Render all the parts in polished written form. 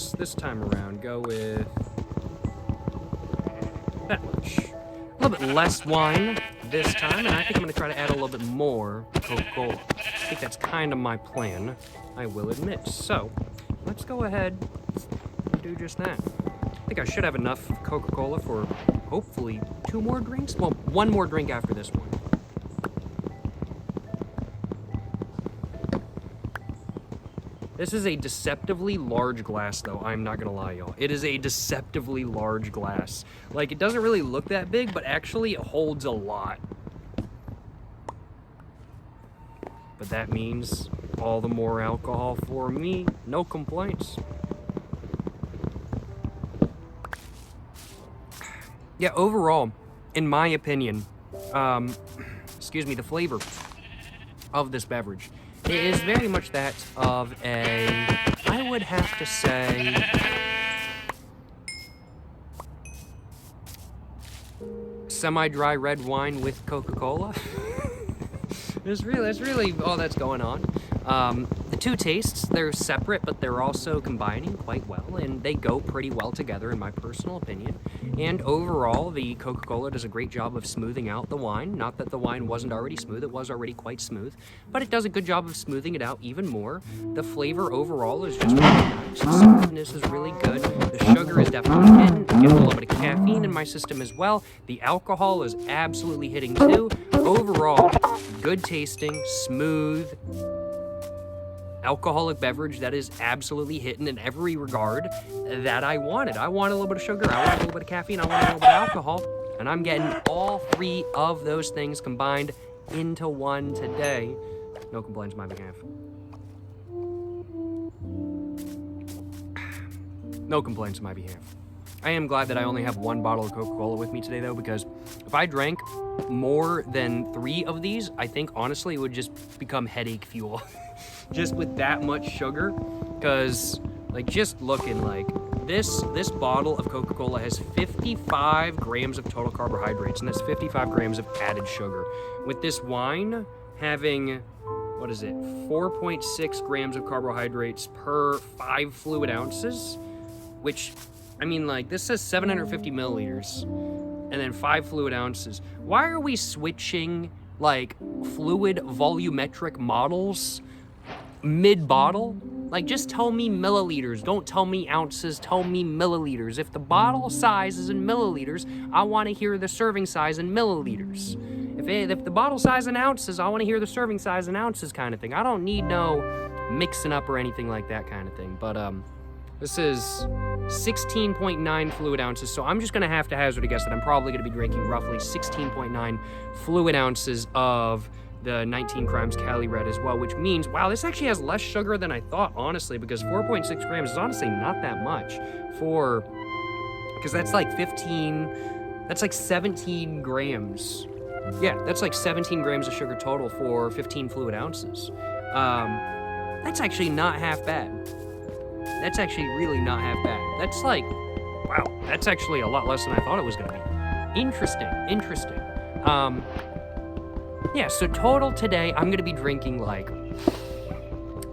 let's, this time around, go with that much. A little bit less wine this time, and I think I'm going to try to add a little bit more Coca-Cola. I think that's kind of my plan, I will admit. So, let's go ahead and do just that. I think I should have enough Coca-Cola for, hopefully, 2 more drinks? Well, 1 more drink after this one. This is a deceptively large glass, though. I'm not gonna lie, y'all. It is a deceptively large glass. Like, it doesn't really look that big, but actually it holds a lot. But that means all the more alcohol for me. No complaints. Yeah, overall, in my opinion, excuse me, the flavor of this beverage, it is very much that of a, I would have to say, semi-dry red wine with Coca-Cola. That's really all that's going on. The 2 tastes, they're separate, but they're also combining quite well, and they go pretty well together in my personal opinion. And overall, the Coca-Cola does a great job of smoothing out the wine. Not that the wine wasn't already smooth, it was already quite smooth, but it does a good job of smoothing it out even more. The flavor overall is just really nice. The smoothness is really good. The sugar is definitely hitting. Getting a little bit of caffeine in my system as well. The alcohol is absolutely hitting too. Overall, good tasting, smooth, alcoholic beverage that is absolutely hitting in every regard that I wanted. I wanted a little bit of sugar, I wanted a little bit of caffeine, I wanted a little bit of alcohol, and I'm getting all 3 of those things combined into one today. No complaints on my behalf. No complaints on my behalf. I am glad that I only have 1 bottle of Coca-Cola with me today, though, because if I drank more than 3 of these, I think, honestly, it would just become headache fuel. Just with that much sugar, because, like, just looking like, this bottle of Coca-Cola has 55 grams of total carbohydrates, and that's 55 grams of added sugar. With this wine having, what is it, 4.6 grams of carbohydrates per 5 fluid ounces, which, I mean, like, this says 750 milliliters, and then 5 fluid ounces. Why are we switching, like, fluid volumetric models mid-bottle? Like, just tell me milliliters. Don't tell me ounces, tell me milliliters. If the bottle size is in milliliters, I want to hear the serving size in milliliters. If the bottle size in ounces, I want to hear the serving size in ounces kind of thing. I don't need no mixing up or anything like that kind of thing. But, this is 16.9 fluid ounces, so I'm just going to have to hazard a guess that I'm probably going to be drinking roughly 16.9 fluid ounces of the 19 Crimes Cali Red as well, which means, wow, this actually has less sugar than I thought, honestly, because 4.6 grams is honestly not that much because that's like 17 grams. Yeah, that's like 17 grams of sugar total for 15 fluid ounces. That's actually not half bad. That's actually really not half bad. That's like, wow, that's actually a lot less than I thought it was going to be. Interesting. Yeah, so total today, I'm going to be drinking like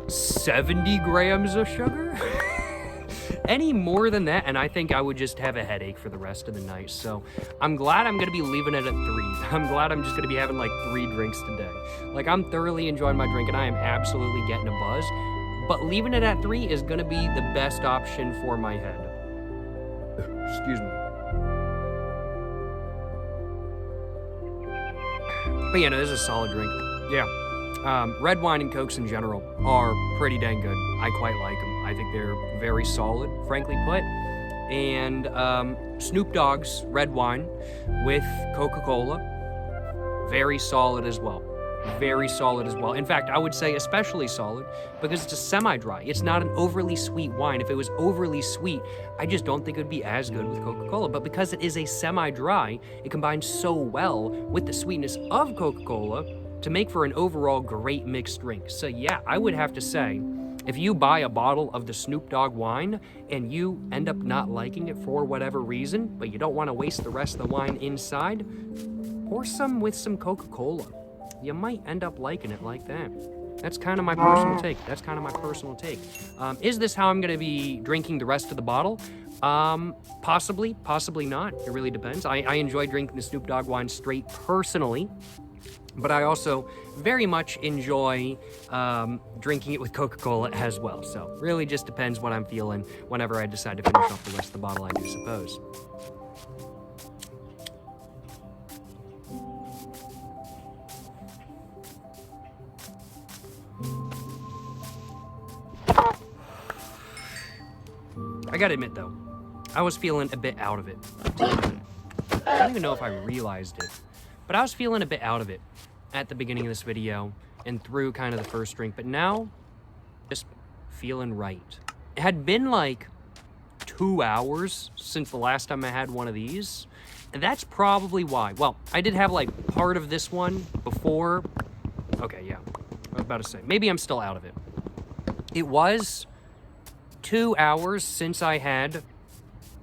70 grams of sugar. Any more than that, and I think I would just have a headache for the rest of the night. So I'm glad I'm going to be leaving it at 3. I'm glad I'm just going to be having like 3 drinks today. Like, I'm thoroughly enjoying my drink, and I am absolutely getting a buzz. But leaving it at 3 is going to be the best option for my head. Excuse me. But yeah, no, this is a solid drink. Yeah. Red wine and Cokes in general are pretty dang good. I quite like them. I think they're very solid, frankly put. And Snoop Dogg's red wine with Coca-Cola, very solid as well. Very solid as well. In fact, I would say especially solid because it's a semi-dry. It's not an overly sweet wine. If it was overly sweet, I just don't think it would be as good with Coca-Cola. But because it is a semi-dry, it combines so well with the sweetness of Coca-Cola to make for an overall great mixed drink. So yeah, I would have to say, if you buy a bottle of the Snoop Dogg wine and you end up not liking it for whatever reason, but you don't want to waste the rest of the wine inside, pour some with some Coca-Cola. You might end up liking it like that. That's kind of my personal take. That's kind of my personal take. Is this how I'm going to be drinking the rest of the bottle? Possibly, possibly not. It really depends. I enjoy drinking the Snoop Dogg wine straight personally, but I also very much enjoy drinking it with Coca-Cola as well. So really just depends what I'm feeling whenever I decide to finish off the rest of the bottle, I do suppose. I gotta admit though, I was feeling a bit out of it. I don't even know if I realized it, but I was feeling a bit out of it at the beginning of this video and through kind of the first drink, but now just feeling right. It had been like 2 hours since the last time I had one of these, and that's probably why. Well, I did have like part of this one before. Okay, yeah, I was about to say, maybe I'm still out of it. It was 2 hours since I had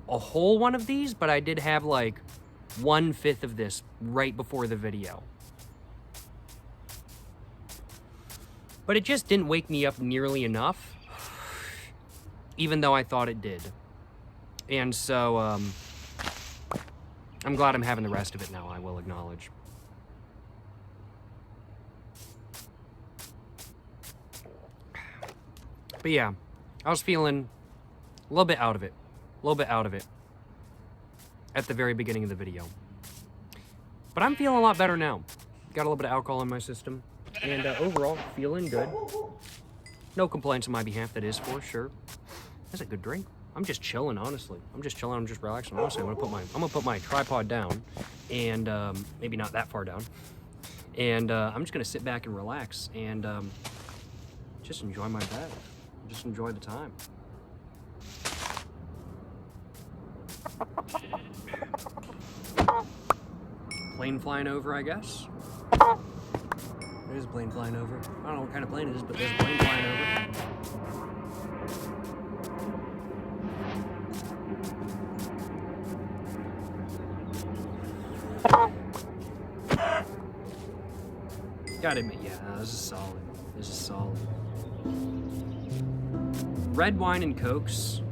a whole one of these, but I did have like 1/5 of this right before the video. But it just didn't wake me up nearly enough, even though I thought it did. And so, I'm glad I'm having the rest of it now, I will acknowledge. But yeah, I was feeling a little bit out of it. A little bit out of it at the very beginning of the video. But I'm feeling a lot better now. Got a little bit of alcohol in my system. And overall, feeling good. No complaints on my behalf, that is for sure. That's a good drink. I'm just chilling, honestly. I'm just chilling, I'm just relaxing. Honestly, I'm gonna put my tripod down. And maybe not that far down. And I'm just gonna sit back and relax and just enjoy my bed. Just enjoy the time. Plane flying over, I guess. There's a plane flying over. I don't know what kind of plane it is, but there's a plane flying over. Gotta admit, yeah, no, this is solid. This is solid. Red wine and Cokes,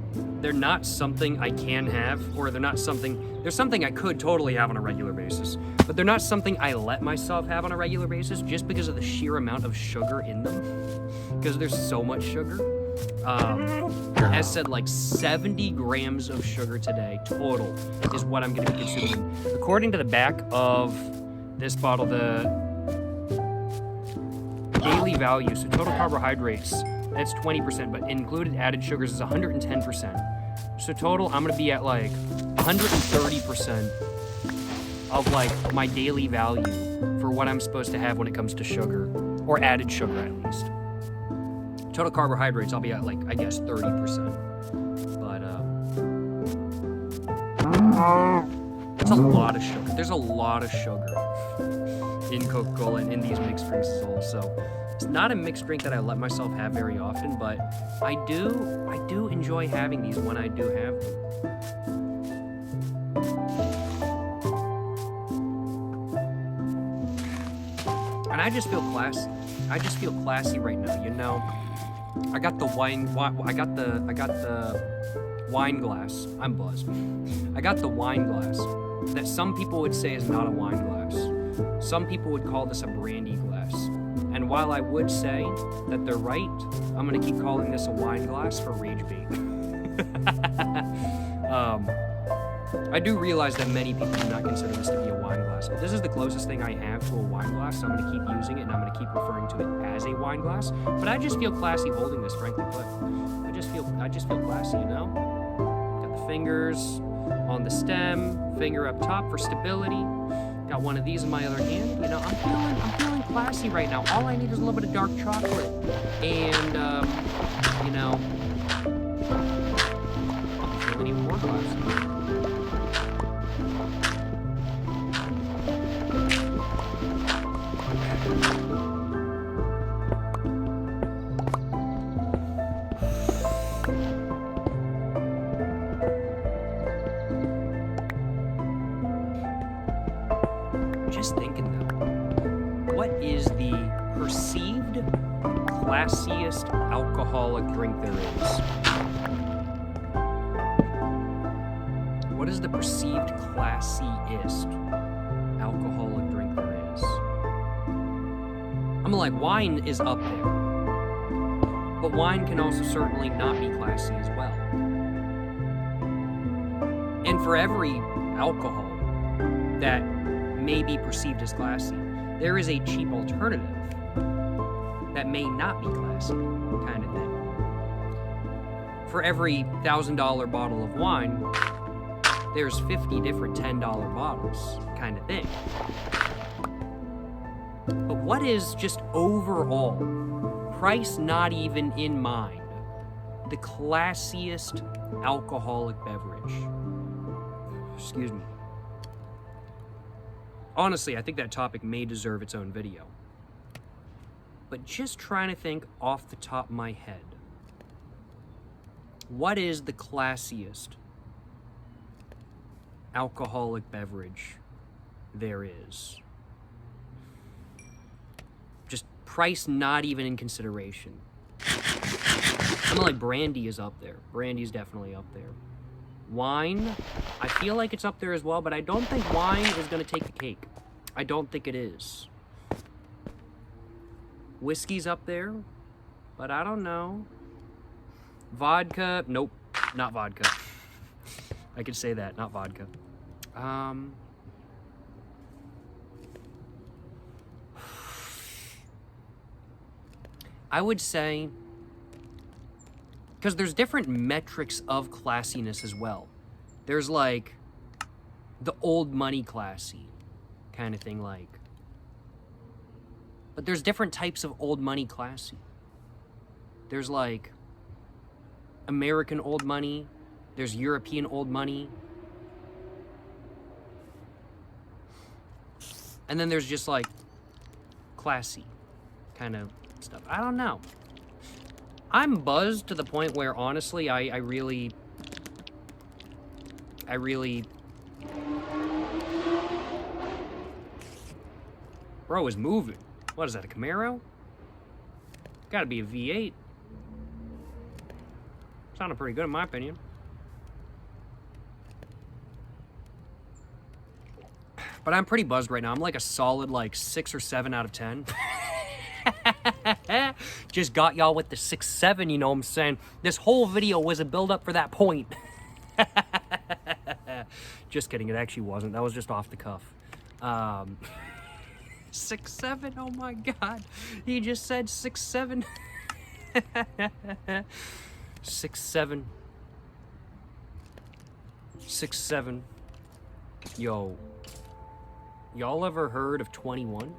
they're not something I can have, or they're something I could totally have on a regular basis, but they're not something I let myself have on a regular basis just because of the sheer amount of sugar in them, because there's so much sugar. As said, like 70 grams of sugar today total is what I'm going to be consuming. According to the back of this bottle, the daily value, so total carbohydrates, that's 20%, but included added sugars is 110%. So total, I'm gonna be at like 130% of like my daily value for what I'm supposed to have when it comes to sugar, or added sugar at least. Total carbohydrates, I'll be at like, I guess 30%. But it's a lot of sugar. There's a lot of sugar in Coca-Cola and in these mixed drinks as well. So it's not a mixed drink that I let myself have very often, but I do enjoy having these when I do have them. And I just feel classy. I just feel classy right now, you know. I got the wine glass. I'm buzzed. I got the wine glass that some people would say is not a wine glass. Some people would call this a brandy glass. And while I would say that they're right, I'm gonna keep calling this a wine glass for rage bait. I do realize that many people do not consider this to be a wine glass, but this is the closest thing I have to a wine glass, so I'm gonna keep using it and I'm gonna keep referring to it as a wine glass. But I just feel classy holding this, frankly put. I just feel classy, you know? Got the fingers on the stem, finger up top for stability. Got one of these in my other hand. You know, I'm feeling classy right now. All I need is a little bit of dark chocolate, and you know, I'm feeling even more classy. Just thinking though, what is the perceived classiest alcoholic drink there is. What is the perceived classiest alcoholic drink there is? I'm like, wine is up there. But wine can also certainly not be classy as well. And for every alcohol that may be perceived as classy, there is a cheap alternative that may not be classy, kind of thing. For every $1,000 bottle of wine, there's 50 different $10 bottles, kind of thing. But what is just overall, price not even in mind, the classiest alcoholic beverage? Excuse me. Honestly, I think that topic may deserve its own video. But just trying to think off the top of my head, what is the classiest alcoholic beverage there is? Just price not even in consideration. Something like brandy is up there. Brandy's definitely up there. Wine, I feel like it's up there as well, but I don't think wine is going to take the cake. I don't think it is. Whiskey's up there, but I don't know. Vodka, nope, not vodka. I could say that, not vodka. I would say, because there's different metrics of classiness as well. There's like the old money classy kind of thing, like. But there's different types of old money classy. There's like American old money. There's European old money. And then there's just like classy kind of stuff. I don't know. I'm buzzed to the point where honestly, I really bro is moving. What is that, a Camaro? Gotta be a V8. Sounded pretty good in my opinion. But I'm pretty buzzed right now. I'm like a solid like 6 or 7 out of 10. Just got y'all with the 6-7, you know what I'm saying? This whole video was a build up for that point. Just kidding, it actually wasn't. That was just off the cuff. 6-7, oh my god. He just said 6-7. 6-7. 6-7. Yo. Y'all ever heard of 21?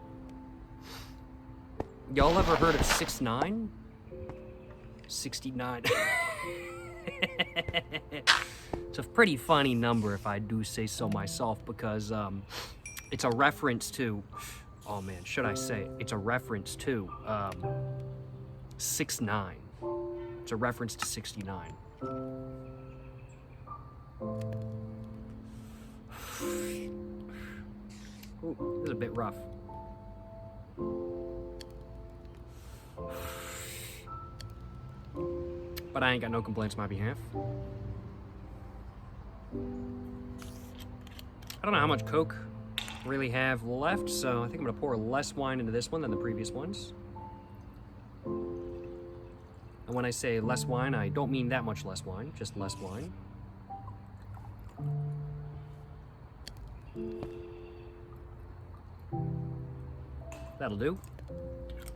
Y'all ever heard of 6-9? 69. It's a pretty funny number if I do say so myself, because it's a reference to, oh man, should I say it? It's a reference to 6-9. It's a reference to 69. Ooh, this is a bit rough. But I ain't got no complaints on my behalf. I don't know how much Coke I really have left, so I think I'm gonna pour less wine into this one than the previous ones. And when I say less wine, I don't mean that much less wine, just less wine. That'll do.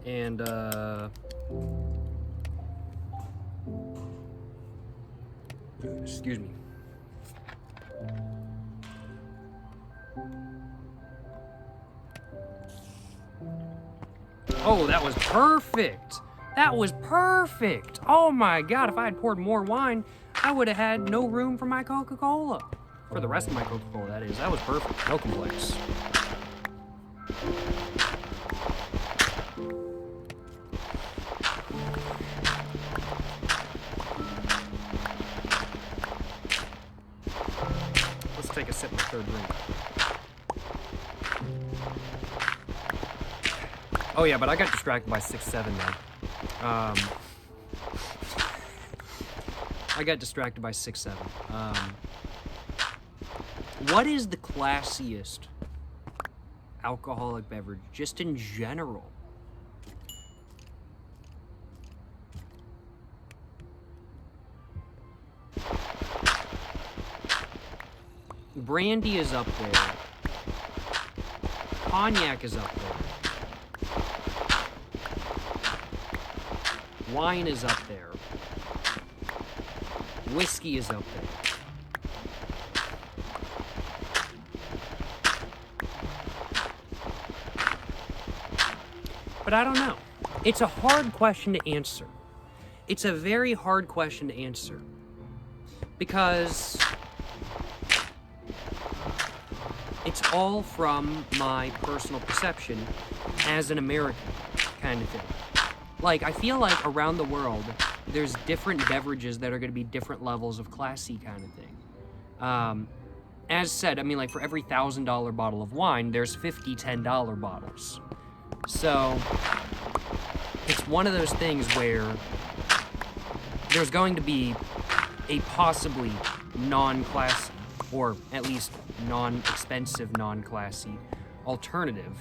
And excuse me. Oh, that was perfect. That was perfect. Oh my god, if I had poured more wine, I would have had no room for my Coca-Cola. For the rest of my Coca-Cola, that is. That was perfect. No complaints. Let's take a sip of the third drink. Oh yeah, but I got distracted by 6-7 now. I got distracted by 6-7. What is the classiest alcoholic beverage, just in general? Brandy is up there. Cognac is up there. Wine is up there. Whiskey is up there. But I don't know. It's a hard question to answer. It's a very hard question to answer. Because it's all from my personal perception as an American kind of thing. Like, I feel like around the world, there's different beverages that are going to be different levels of classy kind of thing. As said, I mean, like, for every $1,000 bottle of wine, there's 50 $10 bottles. So, it's one of those things where there's going to be a possibly non-classy, or at least non-expensive, non-classy alternative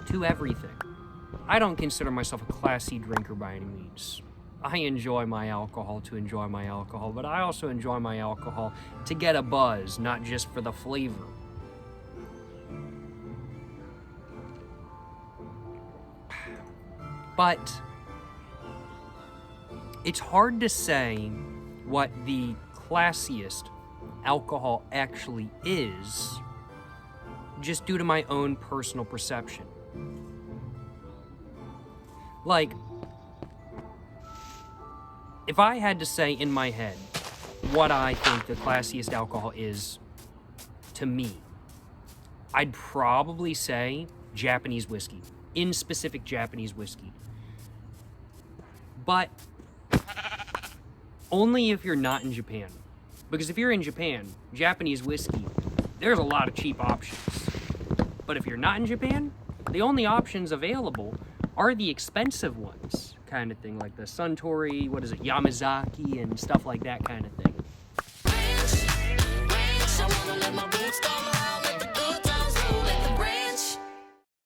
to everything. I don't consider myself a classy drinker by any means. I enjoy my alcohol to enjoy my alcohol, but I also enjoy my alcohol to get a buzz, not just for the flavor. But it's hard to say what the classiest alcohol actually is, just due to my own personal perception. Like, if I had to say in my head what I think the classiest alcohol is to me, I'd probably say Japanese whiskey, in specific Japanese whiskey. But only if you're not in Japan. Because if you're in Japan, Japanese whiskey, there's a lot of cheap options. But if you're not in Japan, the only options available are the expensive ones, kind of thing, like the Suntory, Yamazaki, and stuff like that kind of thing.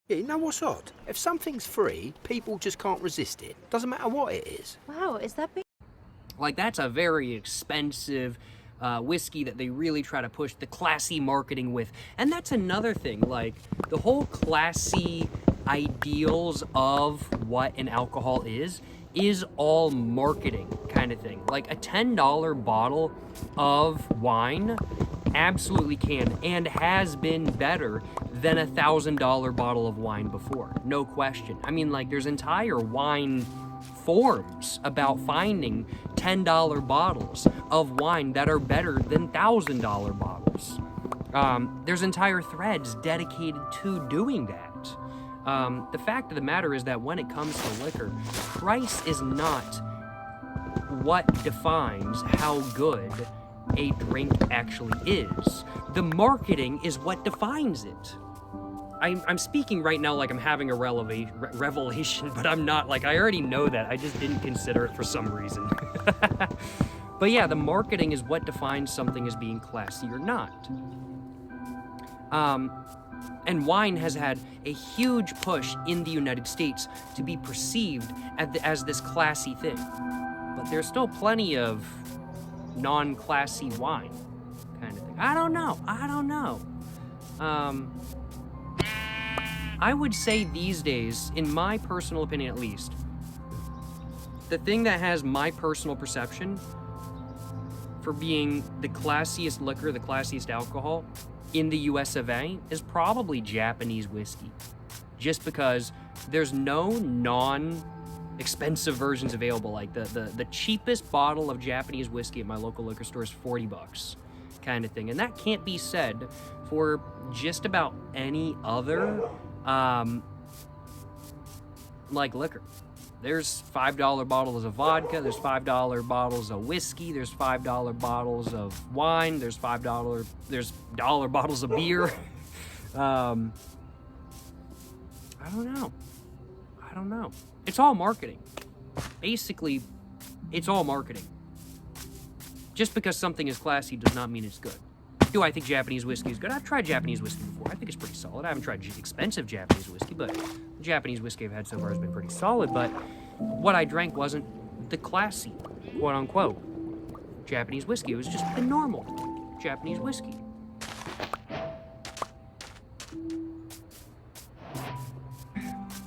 Yeah, you know what's odd? If something's free, people just can't resist it. Doesn't matter what it is. Wow, is that big? Like, that's a very expensive whiskey that they really try to push the classy marketing with. And that's another thing, like, the whole classy ideals of what an alcohol is all marketing kind of thing. Like, a $10 bottle of wine absolutely can and has been better than a $1,000 bottle of wine before, no question. I mean, like, there's entire wine forums about finding $10 bottles of wine that are better than $1,000 bottles. There's entire threads dedicated to doing that. The fact of the matter is that when it comes to liquor, price is not what defines how good a drink actually is. The marketing is what defines it. I'm speaking right now like I'm having a revelation, but I'm not. Like, I already know that. I just didn't consider it for some reason. But yeah, the marketing is what defines something as being classy or not. And wine has had a huge push in the United States to be perceived as this classy thing. But there's still plenty of non-classy wine kind of thing. I don't know. I would say these days, in my personal opinion at least, the thing that has my personal perception for being the classiest liquor, the classiest alcohol in the US of A is probably Japanese whiskey. Just because there's no non-expensive versions available. Like, the cheapest bottle of Japanese whiskey at my local liquor store is $40 kind of thing. And that can't be said for just about any other like liquor. There's $5 bottles of vodka, there's $5 bottles of whiskey, there's $5 bottles of wine, there's $5 bottles of beer. I don't know. I don't know. It's all marketing. Basically, it's all marketing. Just because something is classy does not mean it's good. Do I think Japanese whiskey is good? I've tried Japanese whiskey before. I think it's pretty solid. I haven't tried expensive Japanese whiskey, but the Japanese whiskey I've had so far has been pretty solid. But what I drank wasn't the classy, quote unquote, Japanese whiskey. It was just the normal Japanese whiskey.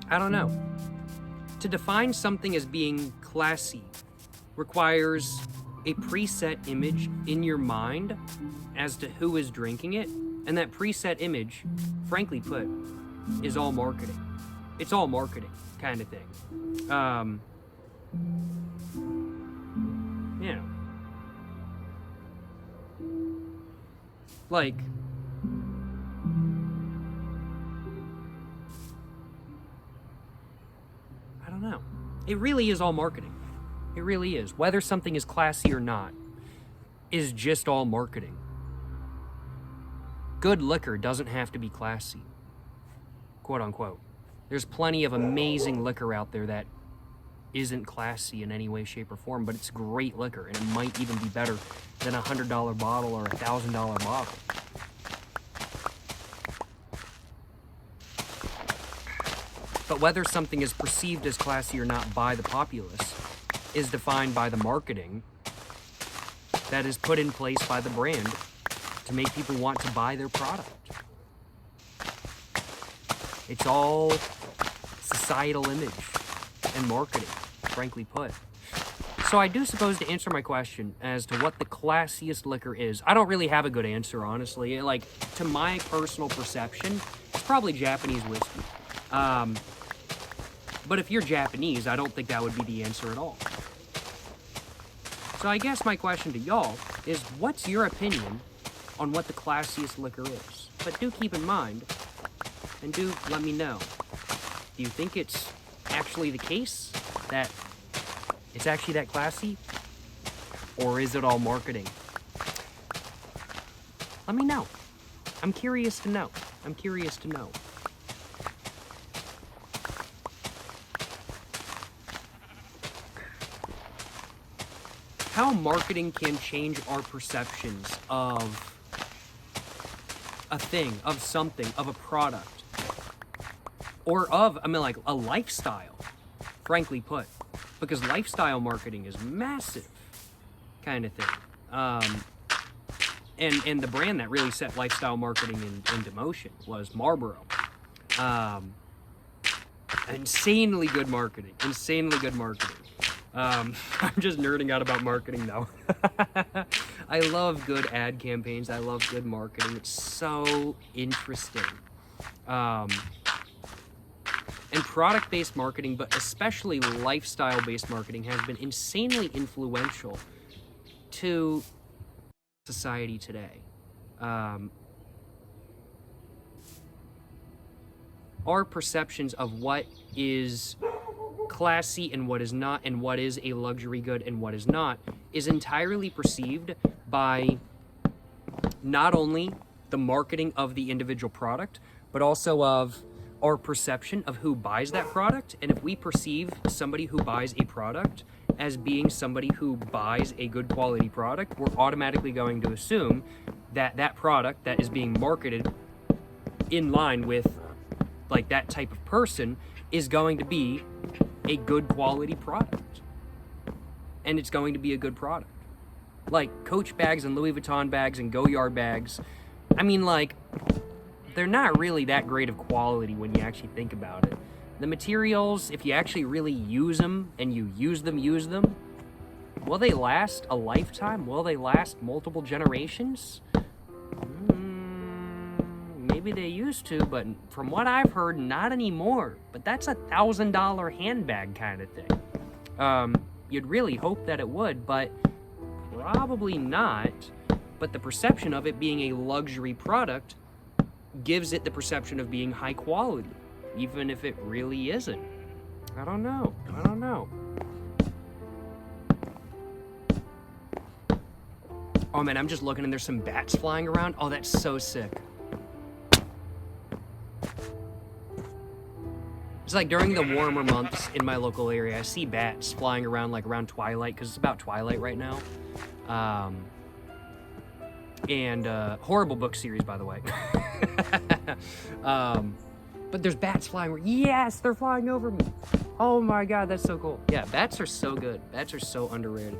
I don't know. To define something as being classy requires a preset image in your mind as to who is drinking it, and that preset image, frankly put, is all marketing. It's all marketing kind of thing. Yeah. Like, I don't know. It really is all marketing. It really is. Whether something is classy or not is just all marketing. Good liquor doesn't have to be classy, quote unquote. There's plenty of amazing liquor out there that isn't classy in any way, shape, or form, but it's great liquor, and it might even be better than a $100 bottle or a $1,000 bottle. But whether something is perceived as classy or not by the populace is defined by the marketing that is put in place by the brand to make people want to buy their product. It's all societal image and marketing, frankly put. So I do suppose to answer my question as to what the classiest liquor is, I don't really have a good answer, honestly. Like, to my personal perception, it's probably Japanese whiskey. But if you're Japanese, I don't think that would be the answer at all. So I guess my question to y'all is, what's your opinion on what the classiest liquor is? But do keep in mind, and do let me know, do you think it's actually the case that it's actually that classy? Or is it all marketing? Let me know. I'm curious to know. I'm curious to know. How marketing can change our perceptions of a thing, of something, of a product, or of, like a lifestyle, frankly put, because lifestyle marketing is massive kind of thing. And the brand that really set lifestyle marketing into motion was Marlboro. Insanely good marketing. I'm just nerding out about marketing though. I love good ad campaigns. I love good marketing. It's so interesting. And product-based marketing, but especially lifestyle-based marketing, has been insanely influential to society today. Our perceptions of what is classy and what is not, and what is a luxury good and what is not, is entirely perceived by not only the marketing of the individual product, but also of our perception of who buys that product. And if we perceive somebody who buys a product as being somebody who buys a good quality product, we're automatically going to assume that that product that is being marketed in line with like that type of person is going to be a good quality product. And it's going to be a good product. Like Coach bags and Louis Vuitton bags and Goyard bags, they're not really that great of quality when you actually think about it. The materials, if you actually really use them, and you use them, will they last a lifetime? Will they last multiple generations? Maybe they used to, but from what I've heard, not anymore. But that's a $1,000 handbag kind of thing. You'd really hope that it would, but probably not. But the perception of it being a luxury product gives it the perception of being high quality, even if it really isn't. I don't know. Oh man, I'm just looking and there's some bats flying around. Oh, that's so sick. It's like during the warmer months in my local area, I see bats flying around like around twilight, because it's about twilight right now. Horrible book series, by the way. But there's bats flying. Yes, they're flying over me. Oh my God, that's so cool. Yeah, bats are so good. Bats are so underrated.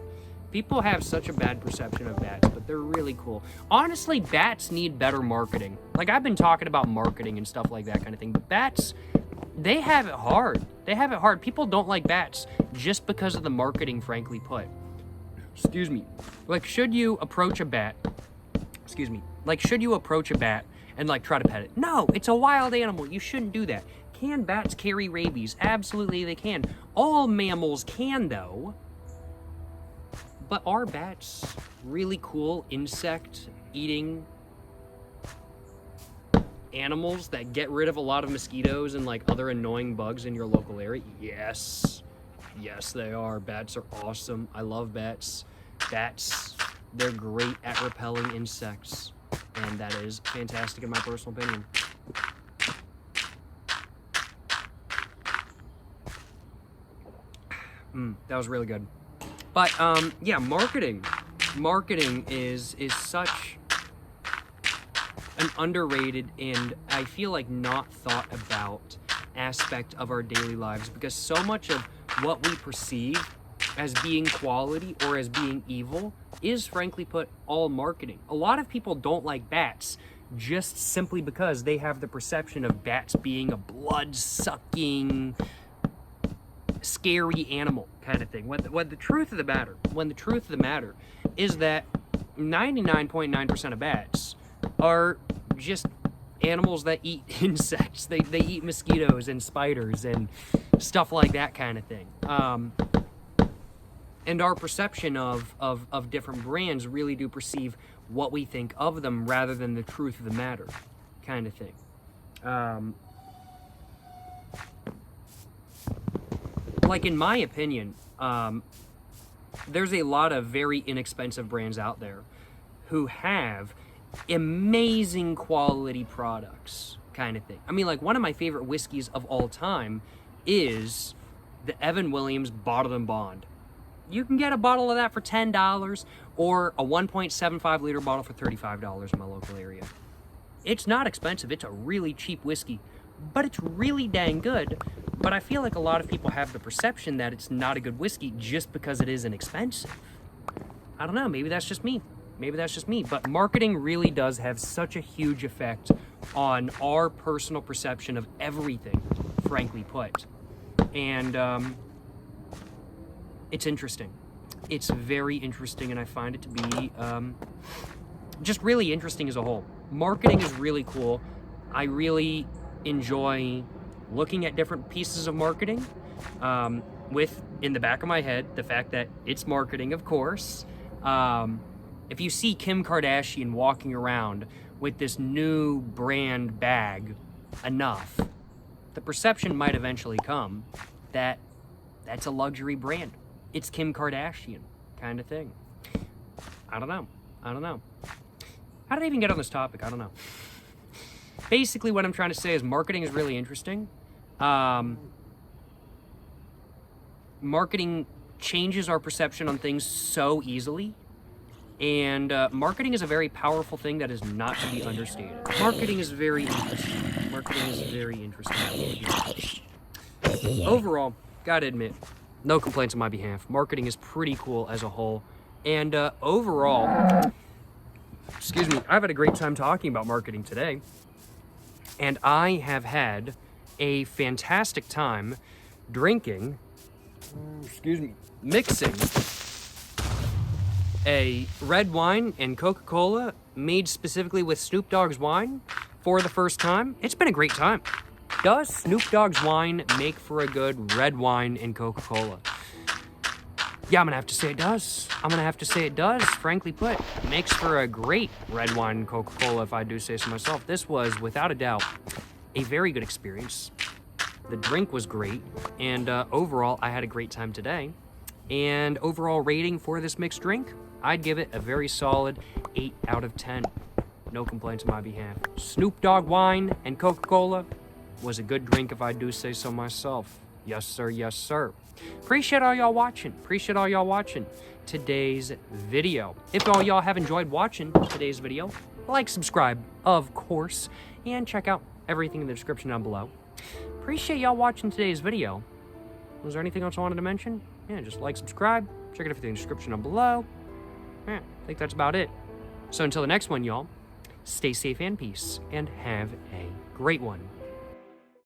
People have such a bad perception of bats, but they're really cool. Honestly, bats need better marketing. Like, I've been talking about marketing and stuff like that kind of thing, but bats, they have it hard. They have it hard. People don't like bats just because of the marketing, frankly put. Excuse me. Like, should you approach a bat? Excuse me. Like, should you approach a bat and, like, try to pet it? No, it's a wild animal. You shouldn't do that. Can bats carry rabies? Absolutely, they can. All mammals can, though. But are bats really cool insect-eating animals that get rid of a lot of mosquitoes and, like, other annoying bugs in your local area? Yes. Yes, they are. Bats are awesome. I love bats. Bats, they're great at repelling insects. And that is fantastic in my personal opinion. That was really good. But, yeah, marketing. Marketing is such an underrated and I feel like not thought about aspect of our daily lives, because so much of what we perceive as being quality or as being evil is, frankly put, all marketing. A lot of people don't like bats just simply because they have the perception of bats being a blood-sucking, scary animal kind of thing. When the truth of the matter is that 99.9% of bats are just animals that eat insects. They eat mosquitoes and spiders and stuff like that kind of thing. And our perception of different brands really do perceive what we think of them rather than the truth of the matter kind of thing. Like, in my opinion, there's a lot of very inexpensive brands out there who have amazing quality products kind of thing. I mean, like, one of my favorite whiskeys of all time is the Evan Williams Bottled and Bond. You can get a bottle of that for $10 or a 1.75 liter bottle for $35 in my local area. It's not expensive. It's a really cheap whiskey, but it's really dang good. But I feel like a lot of people have the perception that it's not a good whiskey just because it isn't expensive. I don't know. Maybe that's just me. But marketing really does have such a huge effect on our personal perception of everything, frankly put. And it's interesting. It's very interesting, and I find it to be just really interesting as a whole. Marketing is really cool. I really enjoy looking at different pieces of marketing with, in the back of my head, the fact that it's marketing, of course. If you see Kim Kardashian walking around with this new brand bag enough, the perception might eventually come that that's a luxury brand. It's Kim Kardashian kind of thing. I don't know. How did I even get on this topic? I don't know. Basically, what I'm trying to say is marketing is really interesting. Marketing changes our perception on things so easily. And marketing is a very powerful thing that is not to be understated. Marketing is very interesting. Overall, gotta admit, no complaints on my behalf. Marketing is pretty cool as a whole. And overall, excuse me, I've had a great time talking about marketing today. And I have had a fantastic time mixing a red wine and Coca-Cola made specifically with Snoop Dogg's wine for the first time. It's been a great time. Does Snoop Dogg's wine make for a good red wine and Coca-Cola? Yeah, I'm gonna have to say it does. Frankly put, it makes for a great red wine and Coca-Cola, if I do say so myself. This was, without a doubt, a very good experience. The drink was great, and overall, I had a great time today. And overall rating for this mixed drink, I'd give it a very solid 8 out of 10. No complaints on my behalf. Snoop Dogg wine and Coca-Cola, was a good drink if I do say so myself. Yes, sir. Yes, sir. Appreciate all y'all watching. Appreciate all y'all watching today's video. If all y'all have enjoyed watching today's video, like, subscribe, of course, and check out everything in the description down below. Appreciate y'all watching today's video. Was there anything else I wanted to mention? Yeah, just like, subscribe, check out everything in the description down below. Yeah, I think that's about it. So until the next one, y'all, stay safe and peace, and have a great one.